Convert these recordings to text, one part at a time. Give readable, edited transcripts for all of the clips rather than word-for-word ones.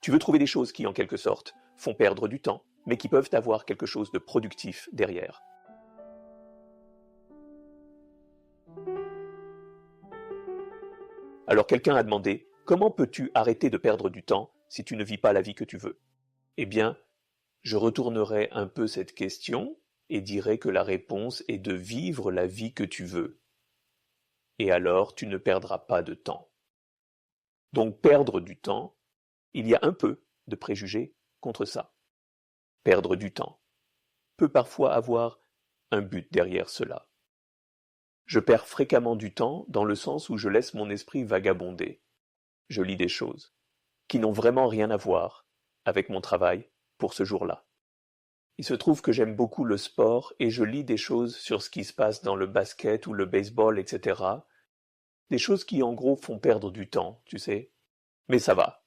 Tu veux trouver des choses qui, en quelque sorte, font perdre du temps, mais qui peuvent avoir quelque chose de productif derrière. Alors quelqu'un a demandé, comment peux-tu arrêter de perdre du temps si tu ne vis pas la vie que tu veux? Eh bien, je retournerai un peu cette question et dirai que la réponse est de vivre la vie que tu veux. Et alors, tu ne perdras pas de temps. Donc, perdre du temps, il y a un peu de préjugés contre ça. Perdre du temps peut parfois avoir un but derrière cela. Je perds fréquemment du temps dans le sens où je laisse mon esprit vagabonder. Je lis des choses qui n'ont vraiment rien à voir avec mon travail pour ce jour-là. Il se trouve que j'aime beaucoup le sport et je lis des choses sur ce qui se passe dans le basket ou le baseball, etc. Des choses qui en gros font perdre du temps, tu sais. Mais ça va.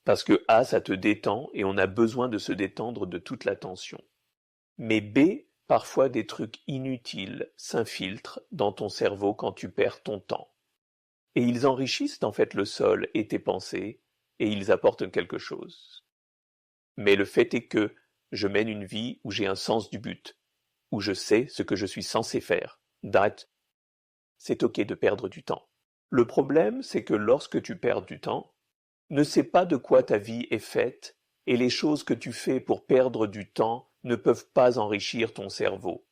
Parce que A, ça te détend et on a besoin de se détendre de toute la tension. Mais B, parfois des trucs inutiles s'infiltrent dans ton cerveau quand tu perds ton temps. Et ils enrichissent en fait le sol et tes pensées, et ils apportent quelque chose. Mais le fait est que je mène une vie où j'ai un sens du but, où je sais ce que je suis censé faire. C'est ok de perdre du temps. Le problème, c'est que lorsque tu perds du temps, ne sais pas de quoi ta vie est faite, et les choses que tu fais pour perdre du temps ne peuvent pas enrichir ton cerveau.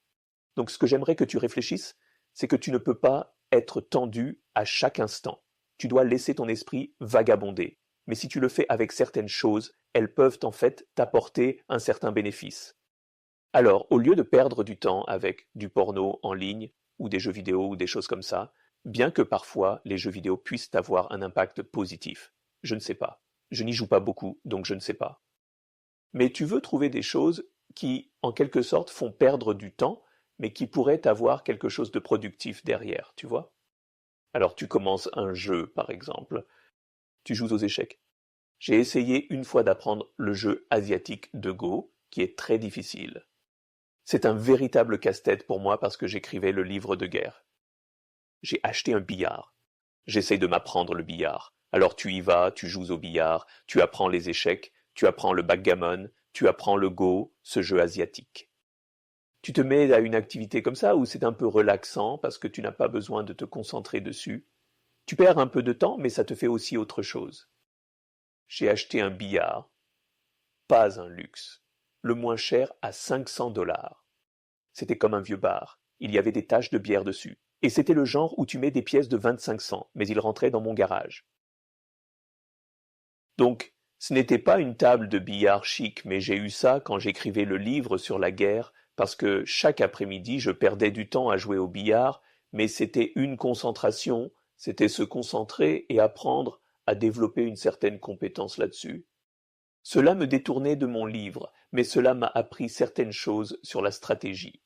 Donc ce que j'aimerais que tu réfléchisses, c'est que tu ne peux pas être tendu à chaque instant. Tu dois laisser ton esprit vagabonder. Mais si tu le fais avec certaines choses, elles peuvent en fait t'apporter un certain bénéfice. Alors, au lieu de perdre du temps avec du porno en ligne, ou des jeux vidéo, ou des choses comme ça, bien que parfois les jeux vidéo puissent avoir un impact positif, je ne sais pas. Je n'y joue pas beaucoup, donc je ne sais pas. Mais tu veux trouver des choses qui, en quelque sorte, font perdre du temps, mais qui pourraient avoir quelque chose de productif derrière, tu vois? Alors tu commences un jeu, par exemple. Tu joues aux échecs. J'ai essayé une fois d'apprendre le jeu asiatique de Go, qui est très difficile. C'est un véritable casse-tête pour moi parce que j'écrivais le livre de guerre. J'ai acheté un billard. J'essaye de m'apprendre le billard. Alors tu y vas, tu joues au billard, tu apprends les échecs, tu apprends le backgammon, tu apprends le Go, ce jeu asiatique. Tu te mets à une activité comme ça où c'est un peu relaxant parce que tu n'as pas besoin de te concentrer dessus. Tu perds un peu de temps, mais ça te fait aussi autre chose. J'ai acheté un billard, pas un luxe, le moins cher à 500 $. C'était comme un vieux bar, il y avait des taches de bière dessus. Et c'était le genre où tu mets des pièces de 25 cents, mais il rentrait dans mon garage. Donc, ce n'était pas une table de billard chic, mais j'ai eu ça quand j'écrivais le livre sur la guerre, parce que chaque après-midi, je perdais du temps à jouer au billard, mais c'était une concentration, c'était se concentrer et apprendre à développer une certaine compétence là-dessus. Cela me détournait de mon livre, mais cela m'a appris certaines choses sur la stratégie.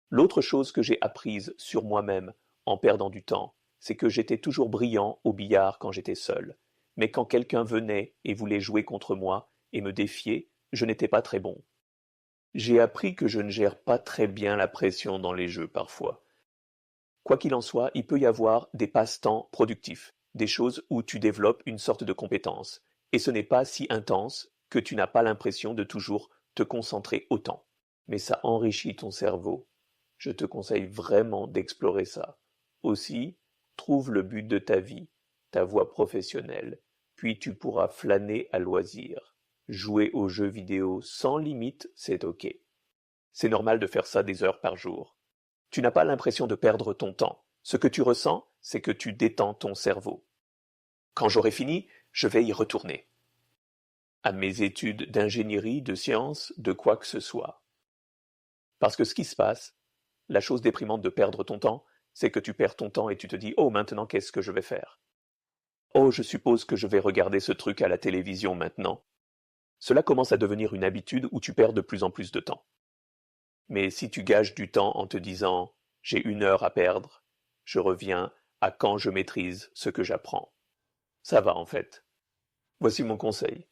L'autre chose que j'ai apprise sur moi-même en perdant du temps, c'est que j'étais toujours brillant au billard quand j'étais seul. Mais quand quelqu'un venait et voulait jouer contre moi et me défier, je n'étais pas très bon. J'ai appris que je ne gère pas très bien la pression dans les jeux parfois. Quoi qu'il en soit, il peut y avoir des passe-temps productifs, des choses où tu développes une sorte de compétence, et ce n'est pas si intense que tu n'as pas l'impression de toujours te concentrer autant. Mais ça enrichit ton cerveau. Je te conseille vraiment d'explorer ça. Aussi, trouve le but de ta vie, ta voie professionnelle, puis tu pourras flâner à loisir. Jouer aux jeux vidéo sans limite, c'est ok. C'est normal de faire ça des heures par jour. Tu n'as pas l'impression de perdre ton temps. Ce que tu ressens, c'est que tu détends ton cerveau. Quand j'aurai fini, je vais y retourner. À mes études d'ingénierie, de sciences, de quoi que ce soit. Parce que ce qui se passe, la chose déprimante de perdre ton temps, c'est que tu perds ton temps et tu te dis « Oh, maintenant, qu'est-ce que je vais faire ?»« Oh, je suppose que je vais regarder ce truc à la télévision maintenant. » Cela commence à devenir une habitude où tu perds de plus en plus de temps. Mais si tu gages du temps en te disant « J'ai 1 heure à perdre, je reviens à quand je maîtrise ce que j'apprends. » Ça va en fait. Voici mon conseil.